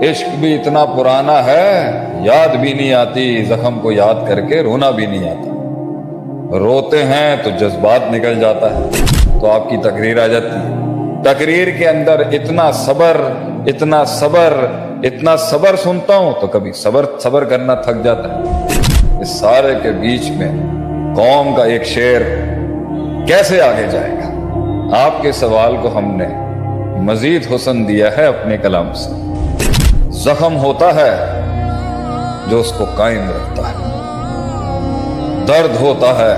عشق بھی اتنا پرانا ہے یاد بھی نہیں آتی، زخم کو یاد کر کے رونا بھی نہیں آتا، روتے ہیں تو جذبات نکل جاتا ہے، تو آپ کی تقریر آ جاتی ہے۔ تقریر کے اندر اتنا صبر اتنا صبر اتنا صبر سنتا ہوں تو کبھی صبر کرنا تھک جاتا ہے۔ اس سارے کے بیچ میں قوم کا ایک شعر کیسے آگے جائے گا؟ آپ کے سوال کو ہم نے مزید حسن دیا ہے اپنے کلام سے۔ زخم ہوتا ہے جو اس کو قائم رکھتا ہے، درد ہوتا ہے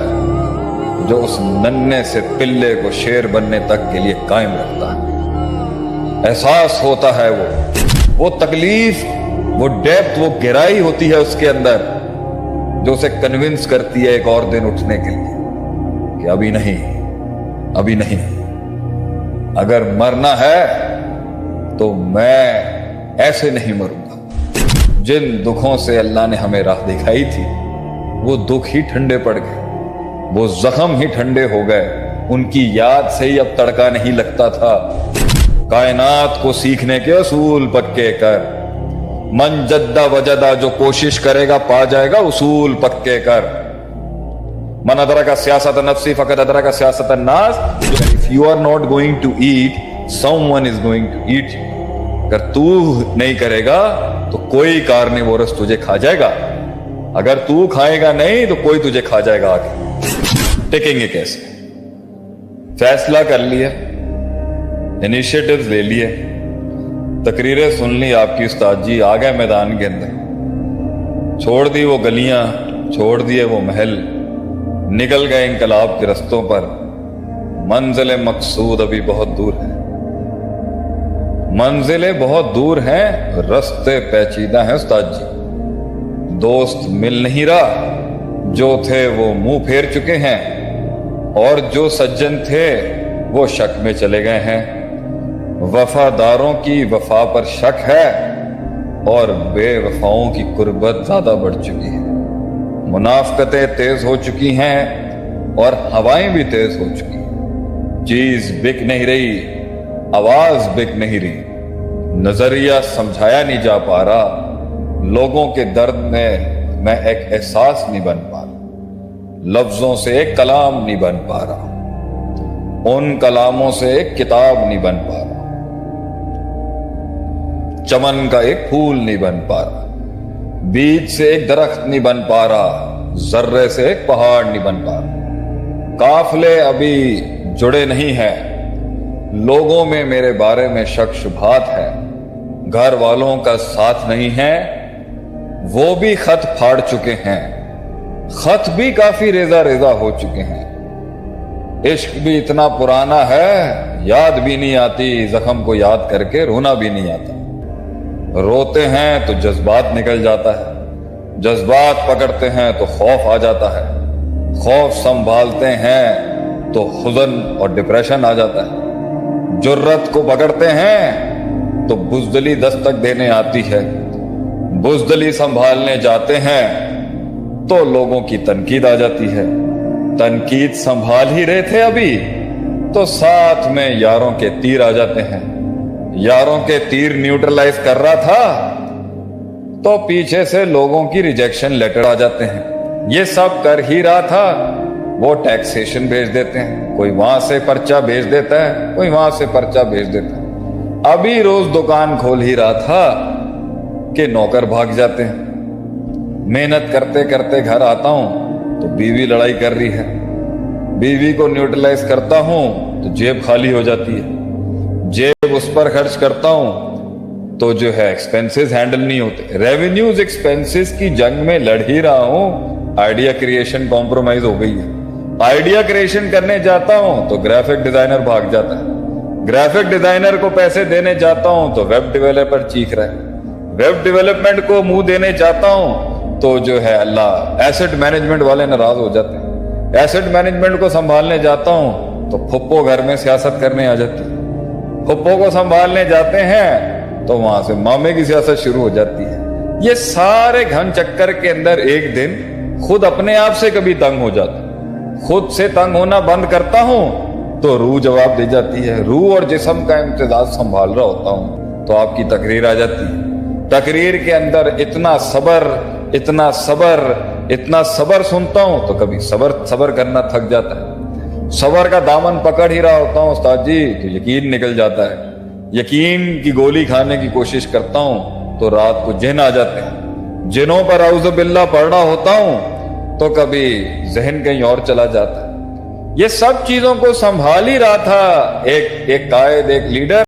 جو اس ننھے سے پلے کو شیر بننے تک کے لیے قائم رکھتا ہے، احساس ہوتا ہے وہ تکلیف، وہ ڈیپتھ، وہ گہرائی ہوتی ہے اس کے اندر جو اسے کنونس کرتی ہے ایک اور دن اٹھنے کے لیے کہ ابھی نہیں، اگر مرنا ہے تو میں ایسے نہیں مروں گا۔ جن دکھوں سے اللہ نے ہمیں راہ دکھائی تھی وہ دکھ ہی ٹھنڈے پڑ گئے، وہ زخم ہی ٹھنڈے ہو گئے، ان کی یاد سے ہی اب تڑکا نہیں لگتا تھا۔ کائنات کو سیکھنے کے اصول پکے کر، من جدہ وجدہ، جو کوشش کرے گا پا جائے گا اصول پکے کر۔ من ادرک سیاست نفسی فقد ادرک سیاست الناس۔ If you are not going to eat, someone is going to eat you۔ اگر تو نہیں کرے گا تو کوئی کارنیورس تجھے کھا جائے گا، اگر تو کھائے گا نہیں تو کوئی تجھے کھا جائے گا آگے۔ ٹکیں گے کیسے؟ فیصلہ کر لیا، انیشیٹیوز لے لیے، تقریریں سن لی آپ کی استاد جی، آ گئے میدان کے اندر، چھوڑ دی وہ گلیاں، چھوڑ دیے وہ محل، نکل گئے انقلاب کے رستوں پر۔ منزل مقصود ابھی بہت دور ہے، منزلیں بہت دور ہیں، رستے پیچیدہ ہیں استاد جی، دوست مل نہیں رہا، جو تھے وہ منہ پھیر چکے ہیں، اور جو سجن تھے وہ شک میں چلے گئے ہیں۔ وفاداروں کی وفا پر شک ہے اور بے وفاؤں کی قربت زیادہ بڑھ چکی ہے، منافقتیں تیز ہو چکی ہیں اور ہوائیں بھی تیز ہو چکی ہیں، چیز بک نہیں رہی، آواز بک نہیں رہی، نظریہ سمجھایا نہیں جا پا رہا، لوگوں کے درد میں ایک احساس نہیں بن پا رہا، لفظوں سے ایک کلام نہیں بن پا رہا، ان کلاموں سے ایک کتاب نہیں بن پا رہا، چمن کا ایک پھول نہیں بن پا رہا، بیج سے ایک درخت نہیں بن پا رہا، ذرے سے ایک پہاڑ نہیں بن پا رہا، قافلے ابھی جڑے نہیں ہیں، لوگوں میں میرے بارے میں شک شبہات ہے، گھر والوں کا ساتھ نہیں ہے، وہ بھی خط پھاڑ چکے ہیں، خط بھی کافی ریزہ ریزہ ہو چکے ہیں، عشق بھی اتنا پرانا ہے یاد بھی نہیں آتی، زخم کو یاد کر کے رونا بھی نہیں آتا، روتے ہیں تو جذبات نکل جاتا ہے، جذبات پکڑتے ہیں تو خوف آ جاتا ہے، خوف سنبھالتے ہیں تو حزن اور ڈپریشن آ جاتا ہے، جرت کو پکڑتے ہیں تو بزدلی دستک دینے آتی ہے، بزدلی سنبھالنے جاتے ہیں تو لوگوں کی تنقید آ جاتی ہے، تنقید سنبھال ہی رہے تھے ابھی تو ساتھ میں یاروں کے تیر آ جاتے ہیں، یاروں کے تیر نیوٹرلائز کر رہا تھا تو پیچھے سے لوگوں کی ریجیکشن لیٹر آ جاتے ہیں، یہ سب کر ہی رہا تھا، وہ ٹیکسیشن بھیج دیتے ہیں، کوئی وہاں سے پرچہ بھیج دیتا ہے، کوئی وہاں سے پرچہ بھیج دیتا ہے، ابھی روز دکان کھول ہی رہا تھا کہ نوکر بھاگ جاتے ہیں، محنت کرتے کرتے گھر آتا ہوں تو بیوی لڑائی کر رہی ہے، بیوی کو نیوٹرلائز کرتا ہوں تو جیب خالی ہو جاتی ہے، جیب اس پر خرچ کرتا ہوں تو جو ہے ایکسپینسز ہینڈل نہیں ہوتے، ریونیوز ایکسپینسز کی جنگ میں لڑ ہی رہا ہوں، آئیڈیا کریشن کمپرومائز ہو گئی ہے، آئیڈیا کریشن کرنے جاتا ہوں تو گرافک ڈیزائنر بھاگ جاتا ہے، گرافک ڈیزائنر کو پیسے دینے جاتا ہوں تو ویب ڈیولپر چیخ رہا ہے، ویب ڈیولپمنٹ کو منہ دینے جاتا ہوں تو جو ہے اللہ ایسٹ مینجمنٹ والے ناراض ہو جاتے ہیں، ایسٹ مینجمنٹ کو سنبھالنے جاتا ہوں تو پھپھو گھر میں سیاست کرنے آ جاتی ہے، پھپھو کو سنبھالنے جاتے ہیں تو وہاں سے مامے کی سیاست شروع ہو جاتی ہے، یہ سارے گھن چکر کے اندر ایک دن خود اپنے آپ سے کبھی تنگ ہو جاتا ہے، خود سے تنگ ہونا بند کرتا ہوں تو روح جواب دے جاتی ہے، روح اور جسم کا امتزاج سنبھال رہا ہوتا ہوں تو آپ کی تقریر آ جاتی ہے، تقریر کے اندر اتنا صبر اتنا صبر اتنا صبر سنتا ہوں تو کبھی صبر کرنا تھک جاتا ہے، صبر کا دامن پکڑ ہی رہا ہوتا ہوں استاد جی تو یقین نکل جاتا ہے، یقین کی گولی کھانے کی کوشش کرتا ہوں تو رات کو جن آ جاتے ہیں، جنوں پر اعوذ باللہ پڑھنا ہوتا ہوں تو کبھی ذہن کہیں اور چلا جاتا ہے۔ یہ سب چیزوں کو سنبھال ہی رہا تھا ایک قائد، ایک لیڈر۔